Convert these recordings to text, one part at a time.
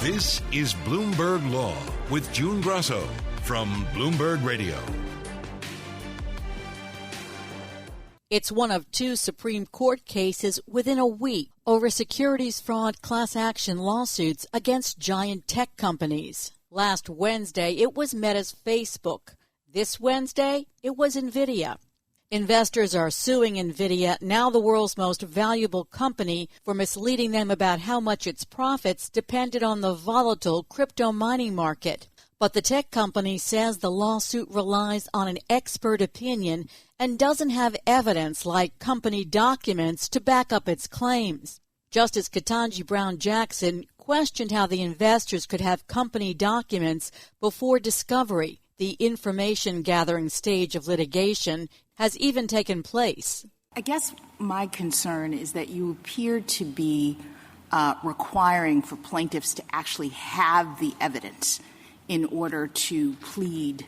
This is Bloomberg Law with June Grasso from Bloomberg Radio. It's one of two Supreme Court cases within a week over securities fraud class action lawsuits against giant tech companies. Last Wednesday, it was Meta's Facebook. This Wednesday, it was Nvidia. Investors are suing Nvidia, now the world's most valuable company, for misleading them about how much its profits depended on the volatile crypto mining market. But the tech company says the lawsuit relies on an expert opinion and doesn't have evidence like company documents to back up its claims. Justice Ketanji Brown Jackson questioned how the investors could have company documents before discovery. The information-gathering stage of litigation has even taken place. I guess my concern is that you appear to be requiring for plaintiffs to actually have the evidence in order to plead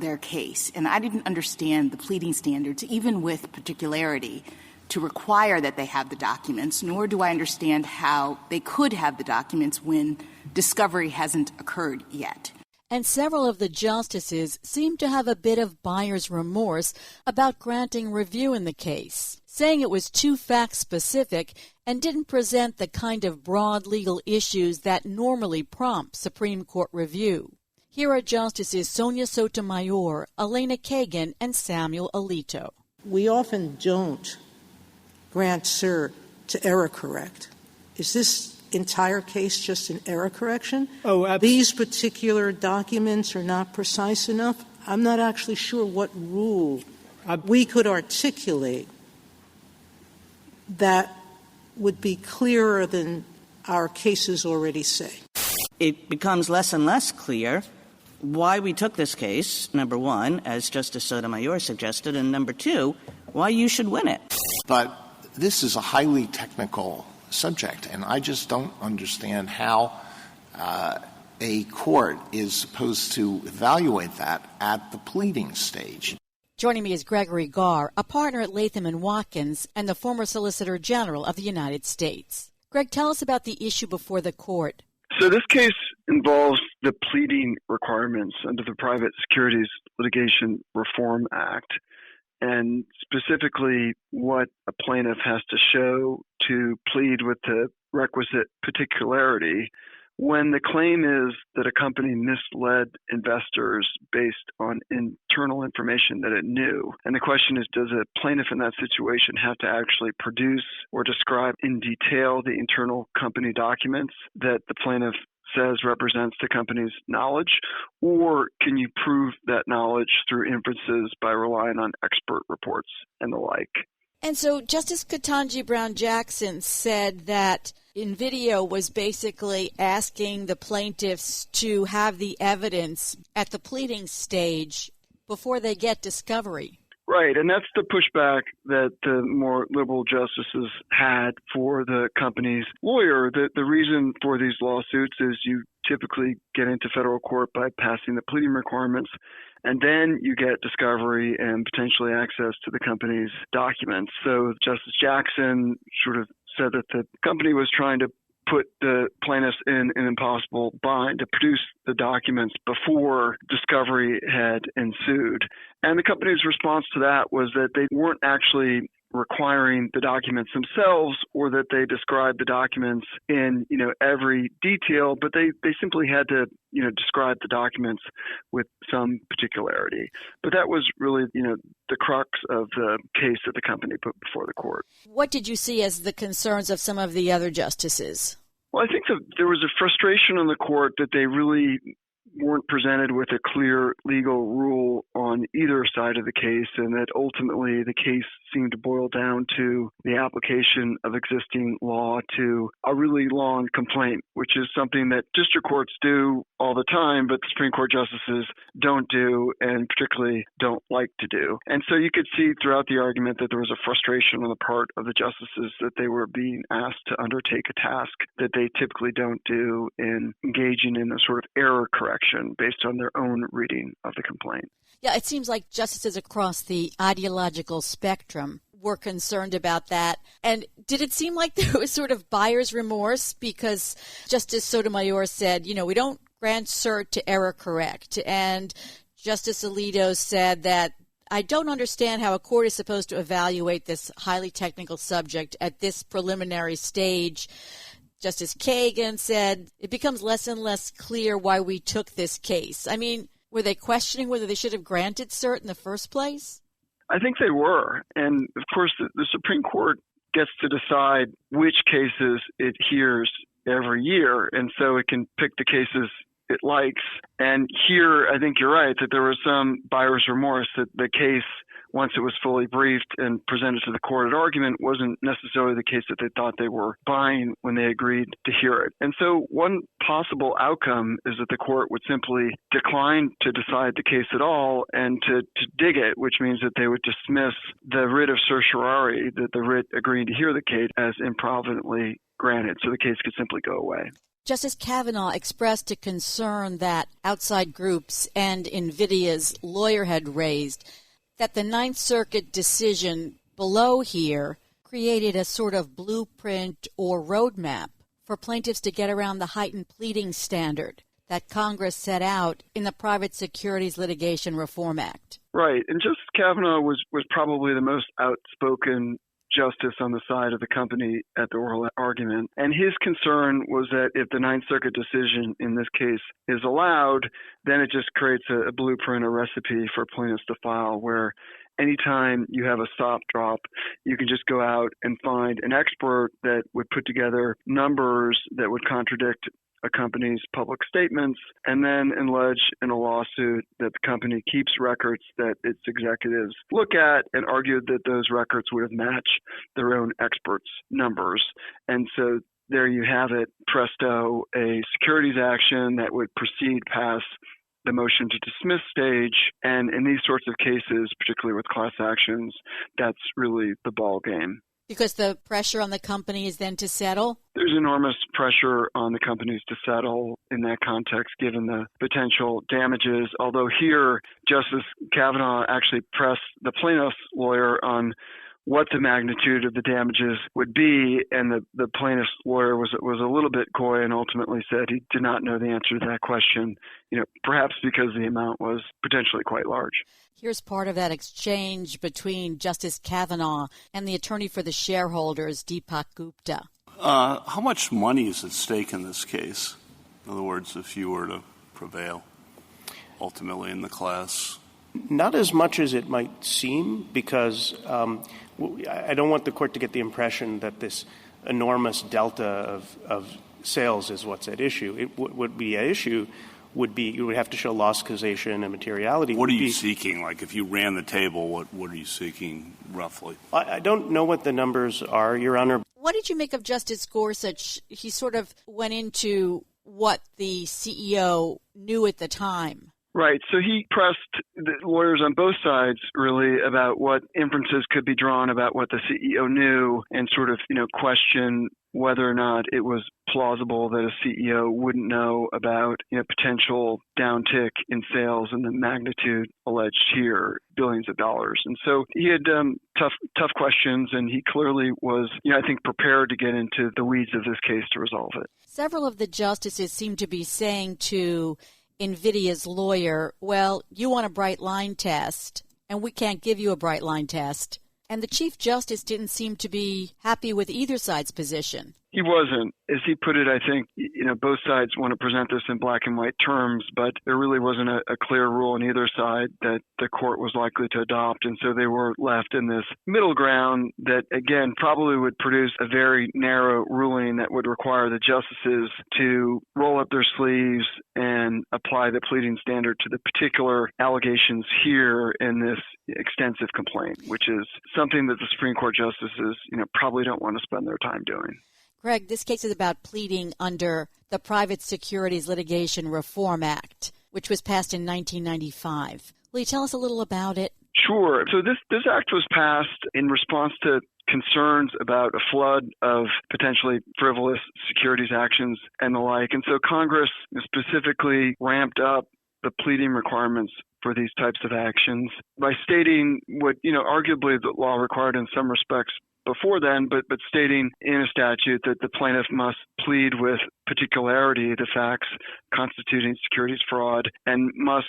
their case. And I didn't understand the pleading standards, even with particularity, to require that they have the documents, nor do I understand how they could have the documents when discovery hasn't occurred yet. And several of the justices seem to have a bit of buyer's remorse about granting review in the case, saying it was too fact-specific and didn't present the kind of broad legal issues that normally prompt Supreme Court review. Here are Justices Sonia Sotomayor, Elena Kagan, and Samuel Alito. We often don't grant cert to error correct. Is this entire case just an error correction? These particular documents are not precise enough? I'm not actually sure what rule we could articulate that would be clearer than our cases already say. It becomes less and less clear why we took this case, number one, as Justice Sotomayor suggested, and number two, why you should win it. But this is a highly technical subject, and I just don't understand how a court is supposed to evaluate that at the pleading stage. Joining me is Gregory Garre, a partner at Latham Watkins and the former Solicitor General of the United States. Greg, tell us about the issue before the court. So this case involves the pleading requirements under the Private Securities Litigation Reform Act, and specifically what a plaintiff has to show to plead with the requisite particularity when the claim is that a company misled investors based on internal information that it knew. And the question is, does a plaintiff in that situation have to actually produce or describe in detail the internal company documents that the plaintiff says represents the company's knowledge, or can you prove that knowledge through inferences by relying on expert reports and the like? And so Justice Ketanji Brown Jackson said that Nvidia was basically asking the plaintiffs to have the evidence at the pleading stage before they get discovery. Right, and that's the pushback that the more liberal justices had for the company's lawyer. The reason for these lawsuits is you typically get into federal court by passing the pleading requirements, and then you get discovery and potentially access to the company's documents. So Justice Jackson sort of said that the company was trying to put the plaintiffs in an impossible bind to produce the documents before discovery had ensued. And the company's response to that was that they weren't actually requiring the documents themselves or that they described the documents in, every detail, but they simply had to, describe the documents with some particularity. But that was really, the crux of the case that the company put before the court. What did you see as the concerns of some of the other justices? Well, I think that there was a frustration on the court that they really weren't presented with a clear legal rule on either side of the case, and that ultimately the case seemed to boil down to the application of existing law to a really long complaint, which is something that district courts do all the time, but the Supreme Court justices don't do and particularly don't like to do. And so you could see throughout the argument that there was a frustration on the part of the justices that they were being asked to undertake a task that they typically don't do in engaging in a sort of error correction based on their own reading of the complaint. Yeah, it seems like justices across the ideological spectrum were concerned about that. And did it seem like there was sort of buyer's remorse? Because Justice Sotomayor said, we don't grant cert to error correct. And Justice Alito said that I don't understand how a court is supposed to evaluate this highly technical subject at this preliminary stage. Justice Kagan said it becomes less and less clear why we took this case. I mean, were they questioning whether they should have granted cert in the first place? I think they were. And, of course, the Supreme Court gets to decide which cases it hears every year. And so it can pick the cases it likes. And here, I think you're right, that there was some buyer's remorse, that the case, once it was fully briefed and presented to the court at argument, wasn't necessarily the case that they thought they were buying when they agreed to hear it. And so one possible outcome is that the court would simply decline to decide the case at all and to dig it, which means that they would dismiss the writ of certiorari, that the writ agreeing to hear the case, as improvidently granted. So the case could simply go away. Justice Kavanaugh expressed a concern that outside groups and Nvidia's lawyer had raised that the Ninth Circuit decision below here created a sort of blueprint or roadmap for plaintiffs to get around the heightened pleading standard that Congress set out in the Private Securities Litigation Reform Act. Right. And Justice Kavanaugh was probably the most outspoken justice on the side of the company at the oral argument. And his concern was that if the Ninth Circuit decision in this case is allowed, then it just creates a blueprint, a recipe for plaintiffs to file where anytime you have a stop drop, you can just go out and find an expert that would put together numbers that would contradict a company's public statements, and then allege in a lawsuit that the company keeps records that its executives look at and argued that those records would have matched their own experts' numbers. And so there you have it, presto, a securities action that would proceed past the motion to dismiss stage. And in these sorts of cases, particularly with class actions, that's really the ball game. Because the pressure on the company is then to settle? There's enormous pressure on the companies to settle in that context, given the potential damages. Although here, Justice Kavanaugh actually pressed the plaintiff's lawyer on what the magnitude of the damages would be, and the plaintiff's lawyer was a little bit coy and ultimately said he did not know the answer to that question, perhaps because the amount was potentially quite large. Here's part of that exchange between Justice Kavanaugh and the attorney for the shareholders, Deepak Gupta. How much money is at stake in this case? In other words, if you were to prevail ultimately in the class? Not as much as it might seem, because I don't want the court to get the impression that this enormous delta of sales is what's at issue. It would be at issue would be you would have to show loss causation and materiality. What are you seeking? Like if you ran the table, what are you seeking roughly? I don't know what the numbers are, Your Honor. What did you make of Justice Gorsuch? He sort of went into what the CEO knew at the time. Right. So he pressed the lawyers on both sides really about what inferences could be drawn about what the CEO knew and sort of, question whether or not it was plausible that a CEO wouldn't know about, potential downtick in sales and the magnitude alleged here, billions of dollars. And so he had tough questions, and he clearly was, I think, prepared to get into the weeds of this case to resolve it. Several of the justices seem to be saying to Nvidia's lawyer, well, you want a bright line test, and we can't give you a bright line test. And the Chief Justice didn't seem to be happy with either side's position. He wasn't. As he put it, I think, both sides want to present this in black and white terms, but there really wasn't a clear rule on either side that the court was likely to adopt. And so they were left in this middle ground that, again, probably would produce a very narrow ruling that would require the justices to roll up their sleeves and apply the pleading standard to the particular allegations here in this extensive complaint, which is something that the Supreme Court justices, probably don't want to spend their time doing. Greg, this case is about pleading under the Private Securities Litigation Reform Act, which was passed in 1995. Will you tell us a little about it? Sure. So this act was passed in response to concerns about a flood of potentially frivolous securities actions and the like. And so Congress specifically ramped up the pleading requirements for these types of actions by stating what, arguably the law required in some respects before then, but stating in a statute that the plaintiff must plead with particularity the facts constituting securities fraud and must,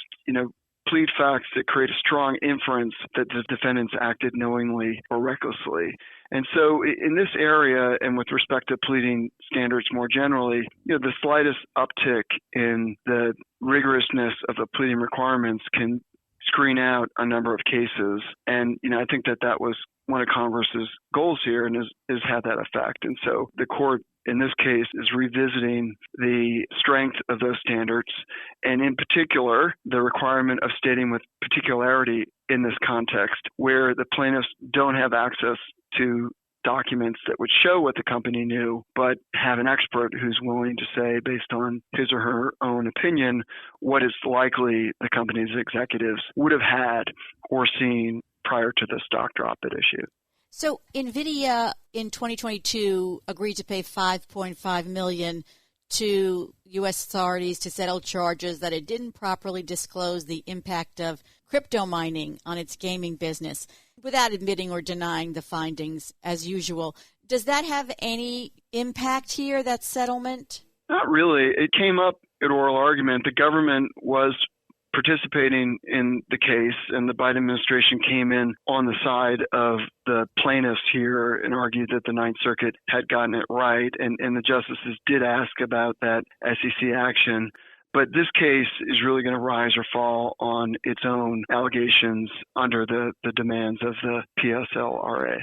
plead facts that create a strong inference that the defendants acted knowingly or recklessly. And so in this area, and with respect to pleading standards more generally, the slightest uptick in the rigorousness of the pleading requirements can screen out a number of cases. And, I think that was one of Congress's goals here and has had that effect. And so the court in this case is revisiting the strength of those standards, and in particular, the requirement of stating with particularity in this context where the plaintiffs don't have access to documents that would show what the company knew, but have an expert who's willing to say, based on his or her own opinion, what is likely the company's executives would have had or seen prior to the stock drop at issue. So Nvidia in 2022 agreed to pay $5.5 million to U.S. authorities to settle charges that it didn't properly disclose the impact of crypto mining on its gaming business, without admitting or denying the findings as usual. Does that have any impact here, that settlement? Not really. It came up at oral argument. The government was participating in the case, and the Biden administration came in on the side of the plaintiffs here and argued that the Ninth Circuit had gotten it right, and the justices did ask about that SEC action. But this case is really going to rise or fall on its own allegations under the demands of the PSLRA.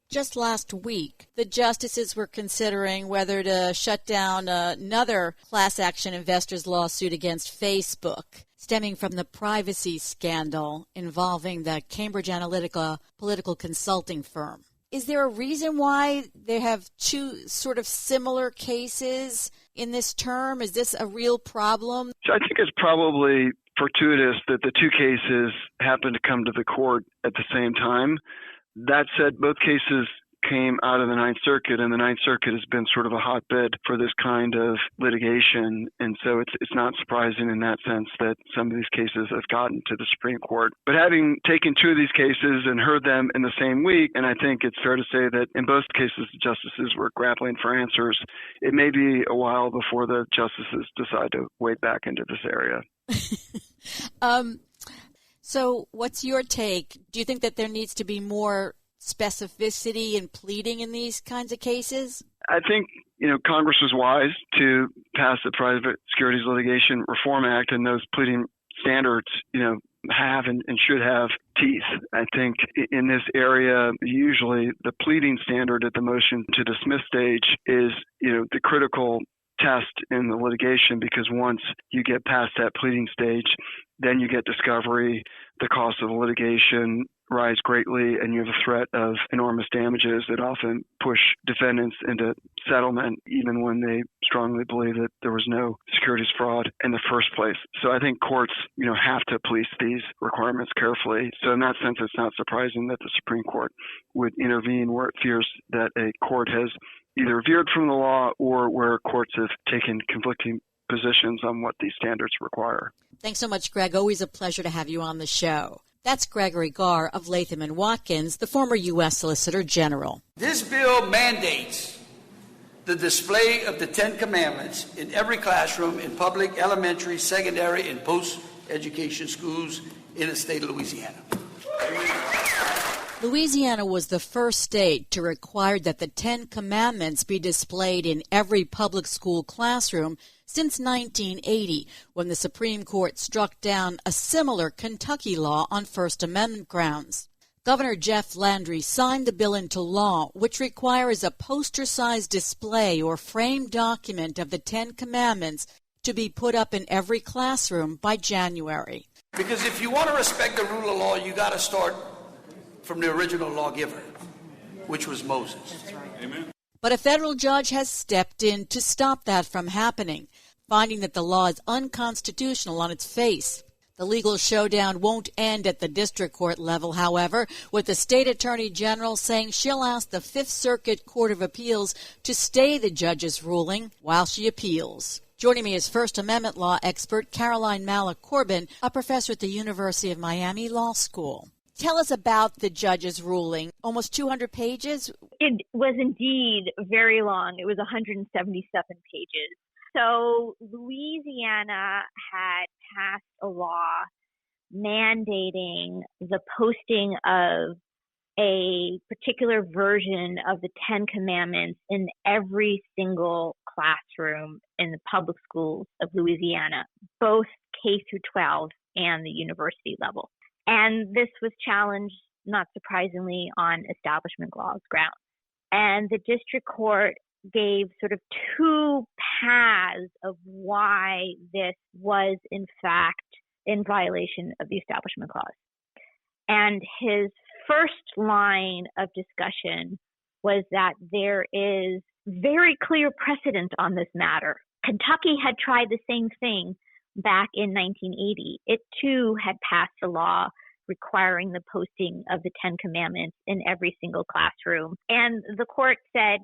Just last week, the justices were considering whether to shut down another class action investors lawsuit against Facebook, stemming from the privacy scandal involving the Cambridge Analytica political consulting firm. Is there a reason why they have two sort of similar cases in this term? Is this a real problem? So I think it's probably fortuitous that the two cases happen to come to the court at the same time. That said, both cases came out of the Ninth Circuit, and the Ninth Circuit has been sort of a hotbed for this kind of litigation. And so it's not surprising in that sense that some of these cases have gotten to the Supreme Court. But having taken two of these cases and heard them in the same week, and I think it's fair to say that in both cases the justices were grappling for answers, it may be a while before the justices decide to wade back into this area. So what's your take? Do you think that there needs to be more specificity in pleading in these kinds of cases? I think, Congress was wise to pass the Private Securities Litigation Reform Act, and those pleading standards, have and should have teeth. I think in this area, usually the pleading standard at the motion to dismiss stage is, the critical test in the litigation, because once you get past that pleading stage, then you get discovery, the cost of the litigation rise greatly, and you have a threat of enormous damages that often push defendants into settlement, even when they strongly believe that there was no securities fraud in the first place. So I think courts, have to police these requirements carefully. So in that sense, it's not surprising that the Supreme Court would intervene where it fears that a court has either veered from the law or where courts have taken conflicting positions on what these standards require. Thanks so much, Greg. Always a pleasure to have you on the show. That's Gregory Garre of Latham Watkins, the former U.S. Solicitor General. This bill mandates the display of the Ten Commandments in every classroom in public, elementary, secondary, and post-education schools in the state of Louisiana. Louisiana was the first state to require that the Ten Commandments be displayed in every public school classroom since 1980, when the Supreme Court struck down a similar Kentucky law on First Amendment grounds. Governor Jeff Landry signed the bill into law, which requires a poster-sized display or framed document of the Ten Commandments to be put up in every classroom by January. Because if you want to respect the rule of law, you got to start from the original lawgiver, which was Moses. Amen. But a federal judge has stepped in to stop that from happening, finding that the law is unconstitutional on its face. The legal showdown won't end at the district court level, however, with the state attorney general saying she'll ask the Fifth Circuit Court of Appeals to stay the judge's ruling while she appeals. Joining me is First Amendment law expert Caroline Mala Corbin, a professor at the University of Miami Law School. Tell us about the judge's ruling. Almost 200 pages? It was indeed very long. It was 177 pages. So Louisiana had passed a law mandating the posting of a particular version of the Ten Commandments in every single classroom in the public schools of Louisiana, both K through 12 and the university level. And this was challenged, not surprisingly, on Establishment Clause grounds. And the district court gave sort of two paths of why this was, in fact, in violation of the Establishment Clause. And his first line of discussion was that there is very clear precedent on this matter. Kentucky had tried the same thing back in 1980. It too had passed a law requiring the posting of the Ten Commandments in every single classroom. And the court said,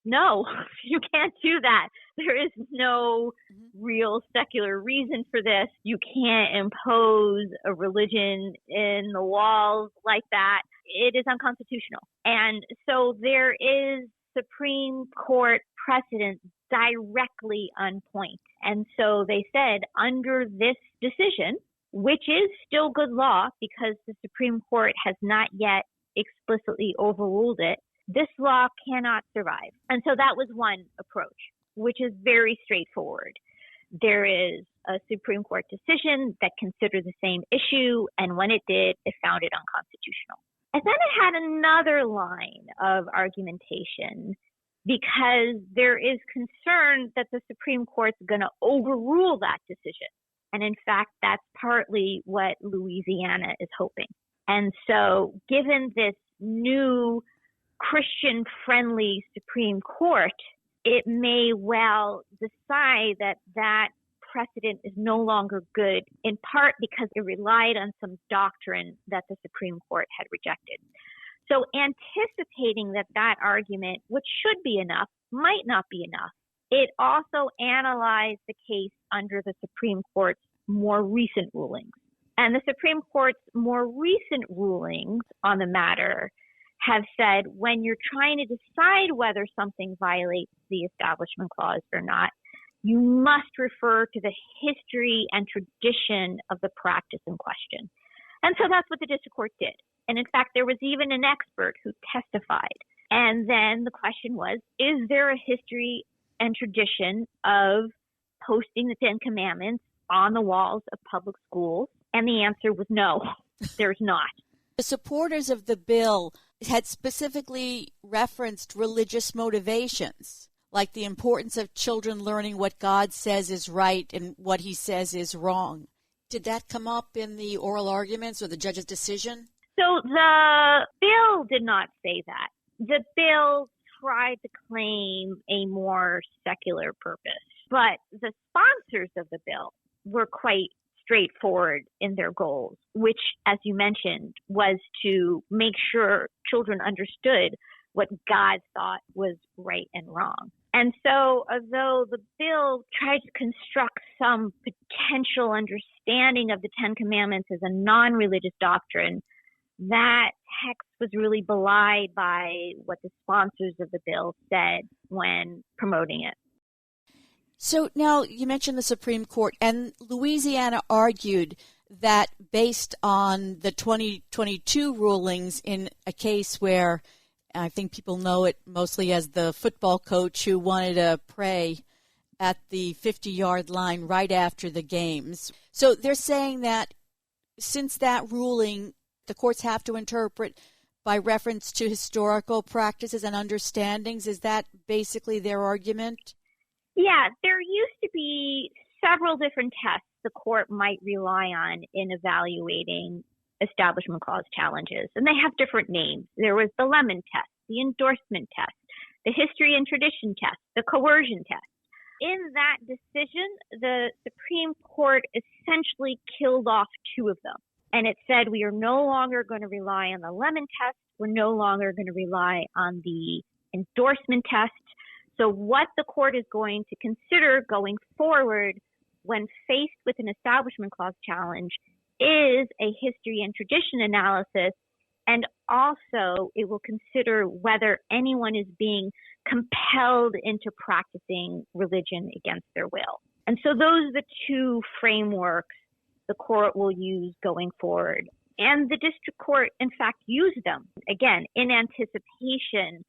no, you can't do that. There is no real secular reason for this. You can't impose a religion in the walls like that. It is unconstitutional. And so there is Supreme Court precedent directly on point. And so they said under this decision, which is still good law because the Supreme Court has not yet explicitly overruled it, this law cannot survive. And so that was one approach, which is very straightforward. There is a Supreme Court decision that considered the same issue, and when it did, it found it unconstitutional. And then it had another line of argumentation because there is concern that the Supreme Court's going to overrule that decision. And in fact, that's partly what Louisiana is hoping. And so given this new Christian-friendly Supreme Court, it may well decide that that precedent is no longer good, in part because it relied on some doctrine that the Supreme Court had rejected. So anticipating that that argument, which should be enough, might not be enough, it also analyzed the case under the Supreme Court's more recent rulings. And the Supreme Court's more recent rulings on the matter have said when you're trying to decide whether something violates the Establishment Clause or not, you must refer to the history and tradition of the practice in question. And so that's what the district court did. And in fact, there was even an expert who testified. And then the question was, is there a history and tradition of posting the Ten Commandments on the walls of public schools? And the answer was no, there's not. The supporters of the bill had specifically referenced religious motivations, like the importance of children learning what God says is right and what he says is wrong. Did that come up in the oral arguments or the judge's decision? So the bill did not say that. The bill tried to claim a more secular purpose, but the sponsors of the bill were quite straightforward in their goals, which, as you mentioned, was to make sure children understood what God thought was right and wrong. And so, although the bill tried to construct some potential understanding of the Ten Commandments as a non-religious doctrine, that text was really belied by what the sponsors of the bill said when promoting it. So now you mentioned the Supreme Court, and Louisiana argued that based on the 2022 rulings in a case where I think people know it mostly as the football coach who wanted to pray at the 50-yard line right after the games. So they're saying that since that ruling, the courts have to interpret by reference to historical practices and understandings. Is that basically their argument? Yeah, there used to be several different tests the court might rely on in evaluating Establishment Clause challenges, and they have different names. There was the Lemon test, the endorsement test, the history and tradition test, the coercion test. In that decision, the Supreme Court essentially killed off two of them, and it said we are no longer going to rely on the Lemon test. We're no longer going to rely on the endorsement test. So what the court is going to consider going forward when faced with an Establishment Clause challenge is a history and tradition analysis, and also it will consider whether anyone is being compelled into practicing religion against their will. And so those are the two frameworks the court will use going forward. And the district court, in fact, used them, again, in anticipation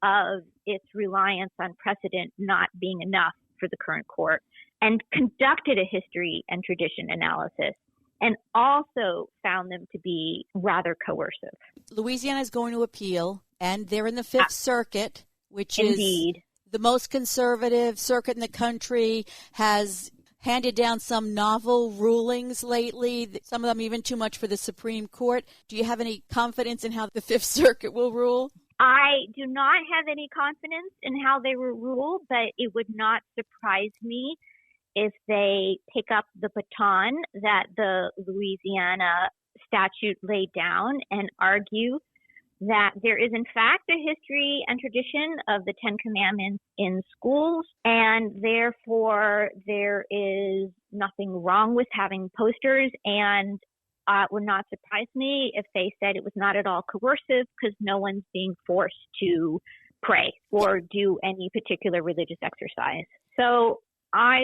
of its reliance on precedent not being enough for the current court, and conducted a history and tradition analysis, and also found them to be rather coercive. Louisiana is going to appeal, and they're in the Fifth Circuit, which Indeed. is the most conservative circuit in the country, has handed down some novel rulings lately, some of them even too much for the Supreme Court. Do you have any confidence in how the Fifth Circuit will rule? I do not have any confidence in how they will rule, but it would not surprise me if they pick up the baton that the Louisiana statute laid down and argue that there is, in fact, a history and tradition of the Ten Commandments in schools, and therefore there is nothing wrong with having posters, and it would not surprise me if they said it was not at all coercive because no one's being forced to pray or do any particular religious exercise. So I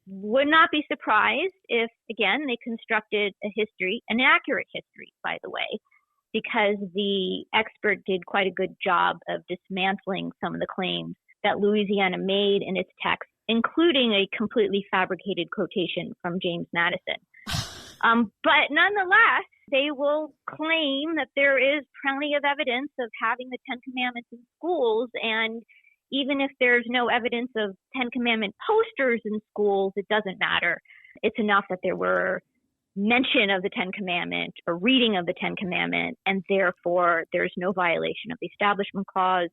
would not be surprised if, again, they constructed a history, an accurate history, by the way, because the expert did quite a good job of dismantling some of the claims that Louisiana made in its text, including a completely fabricated quotation from James Madison. But nonetheless, they will claim that there is plenty of evidence of having the Ten Commandments in schools, and even if there's no evidence of Ten Commandment posters in schools, it doesn't matter. It's enough that there were mention of the Ten Commandment or reading of the Ten Commandment, and therefore there's no violation of the Establishment Clause.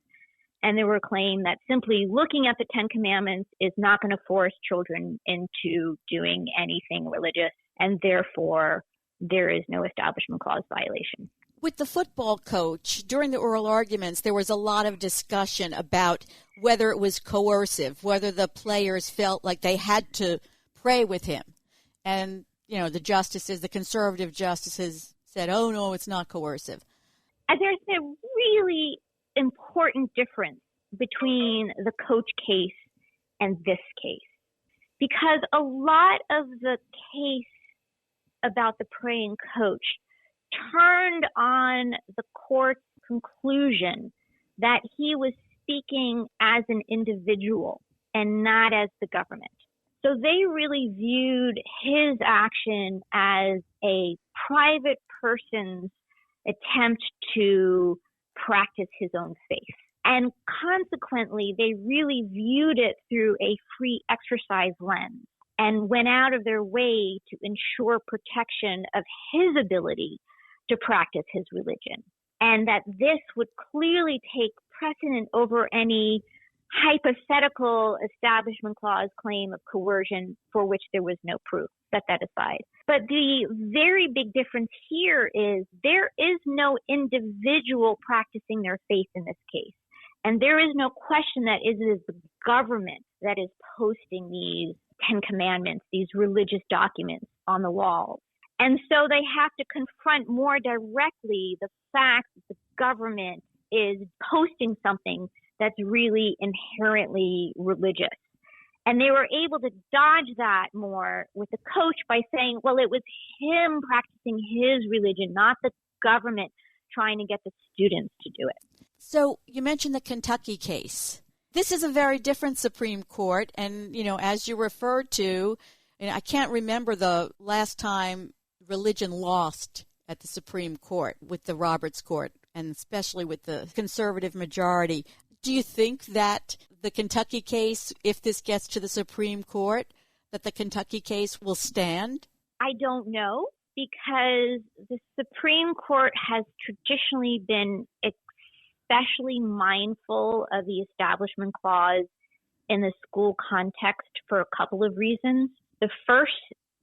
And they were claimed that simply looking at the Ten Commandments is not going to force children into doing anything religious, and therefore there is no Establishment Clause violation. With the football coach, during the oral arguments, there was a lot of discussion about whether it was coercive, whether the players felt like they had to pray with him. And, you know, the justices, the conservative justices said, oh, no, it's not coercive. There's a really important difference between the coach case and this case, because a lot of the case about the praying coach turned on the court's conclusion that he was speaking as an individual and not as the government. So they really viewed his action as a private person's attempt to practice his own faith. And consequently, they really viewed it through a free exercise lens and went out of their way to ensure protection of his ability to practice his religion. And that this would clearly take precedent over any hypothetical Establishment Clause claim of coercion for which there was no proof. Set that aside. But the very big difference here is there is no individual practicing their faith in this case. And there is no question that it is the government that is posting these Ten Commandments, these religious documents on the walls. And so they have to confront more directly the fact that the government is posting something that's really inherently religious. And they were able to dodge that more with the coach by saying, well, it was him practicing his religion, not the government trying to get the students to do it. So you mentioned the Kentucky case. This is a very different Supreme Court. And, you know, as you referred to, and I can't remember the last time religion lost at the Supreme Court with the Roberts Court, and especially with the conservative majority. Do you think that the Kentucky case, if this gets to the Supreme Court, that the Kentucky case will stand? I don't know, because the Supreme Court has traditionally been especially mindful of the Establishment Clause in the school context for a couple of reasons. The first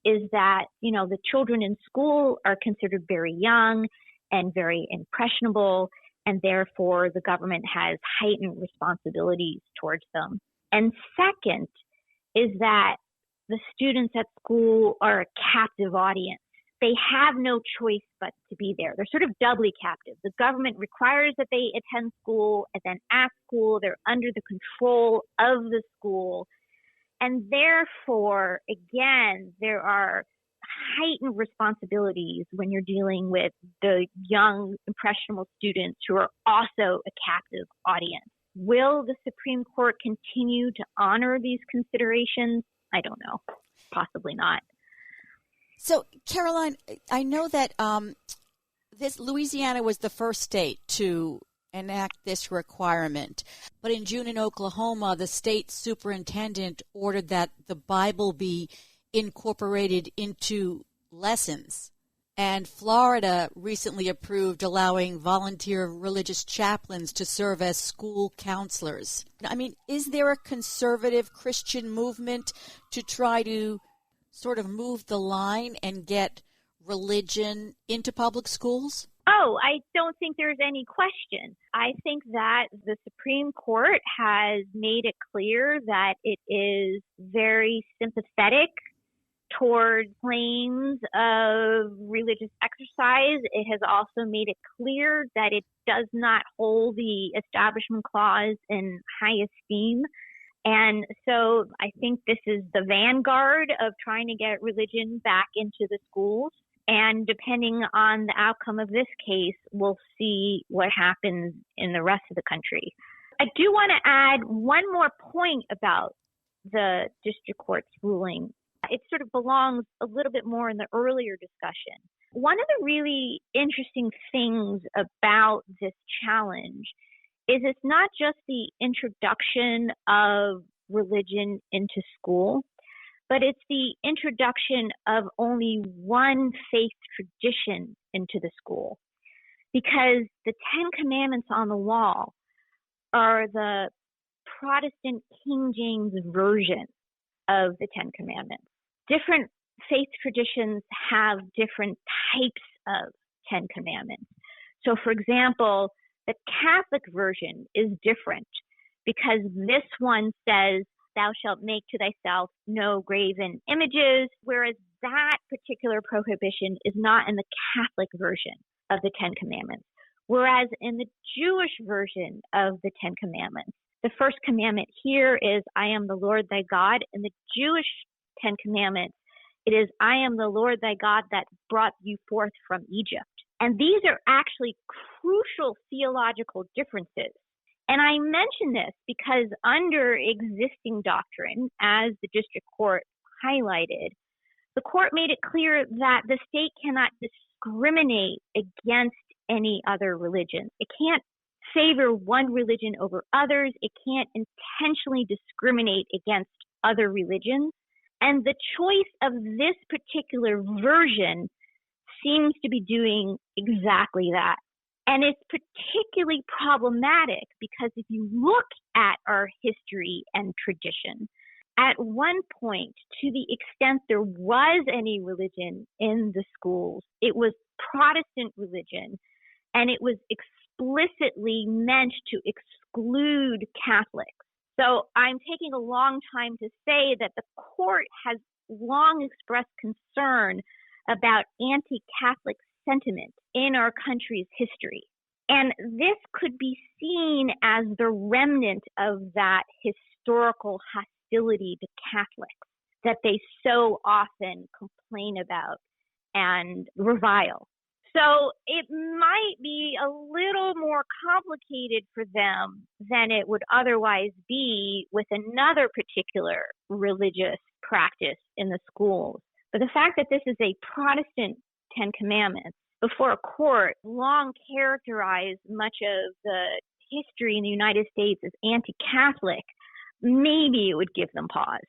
is that, you know, the children in school are considered very young and very impressionable, and therefore the government has heightened responsibilities towards them. And second is that the students at school are a captive audience. They have no choice but to be there. They're sort of doubly captive. The government requires that they attend school, and then at school, they're under the control of the school. And therefore, again, there are heightened responsibilities when you're dealing with the young, impressionable students who are also a captive audience. Will the Supreme Court continue to honor these considerations? I don't know. Possibly not. So, Caroline, I know that Louisiana was the first state to enact this requirement. But in June in Oklahoma, the state superintendent ordered that the Bible be incorporated into lessons. And Florida recently approved allowing volunteer religious chaplains to serve as school counselors. I mean, is there a conservative Christian movement to try to sort of move the line and get religion into public schools? Oh, I don't think there's any question. I think that the Supreme Court has made it clear that it is very sympathetic towards claims of religious exercise. It has also made it clear that it does not hold the Establishment Clause in high esteem. And so I think this is the vanguard of trying to get religion back into the schools. And depending on the outcome of this case, we'll see what happens in the rest of the country. I do want to add one more point about the district court's ruling. It sort of belongs a little bit more in the earlier discussion. One of the really interesting things about this challenge is it's not just the introduction of religion into school, but it's the introduction of only one faith tradition into the school. Because the Ten Commandments on the wall are the Protestant King James version of the Ten Commandments. Different faith traditions have different types of Ten Commandments. So, for example, the Catholic version is different because this one says, "Thou shalt make to thyself no graven images," whereas that particular prohibition is not in the Catholic version of the Ten Commandments. Whereas in the Jewish version of the Ten Commandments, the first commandment here is, "I am the Lord thy God." In the Jewish Ten Commandments, it is, "I am the Lord thy God that brought you forth from Egypt." And these are actually crucial theological differences. And I mention this because under existing doctrine, as the district court highlighted, the court made it clear that the state cannot discriminate against any other religion. It can't favor one religion over others. It can't intentionally discriminate against other religions. And the choice of this particular version seems to be doing exactly that. And it's particularly problematic because if you look at our history and tradition, at one point, to the extent there was any religion in the schools, it was Protestant religion, and it was explicitly meant to exclude Catholics. So I'm taking a long time to say that the court has long expressed concern about anti-Catholic sentiment in our country's history. And this could be seen as the remnant of that historical hostility to Catholics that they so often complain about and revile. So it might be a little more complicated for them than it would otherwise be with another particular religious practice in the schools. But the fact that this is a Protestant Ten Commandments before a court long characterized much of the history in the United States as anti-Catholic, maybe it would give them pause.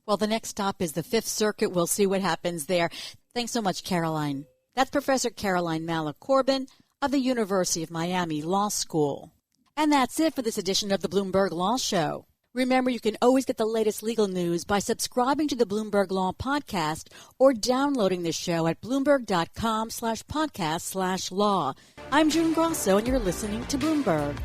Well, the next stop is the Fifth Circuit. We'll see what happens there. Thanks so much, Caroline. That's Professor Caroline Mala Corbin of the University of Miami Law School. And that's it for this edition of the Bloomberg Law Show. Remember, you can always get the latest legal news by subscribing to the Bloomberg Law Podcast or downloading the show at bloomberg.com/podcast/law. I'm June Grasso, and you're listening to Bloomberg.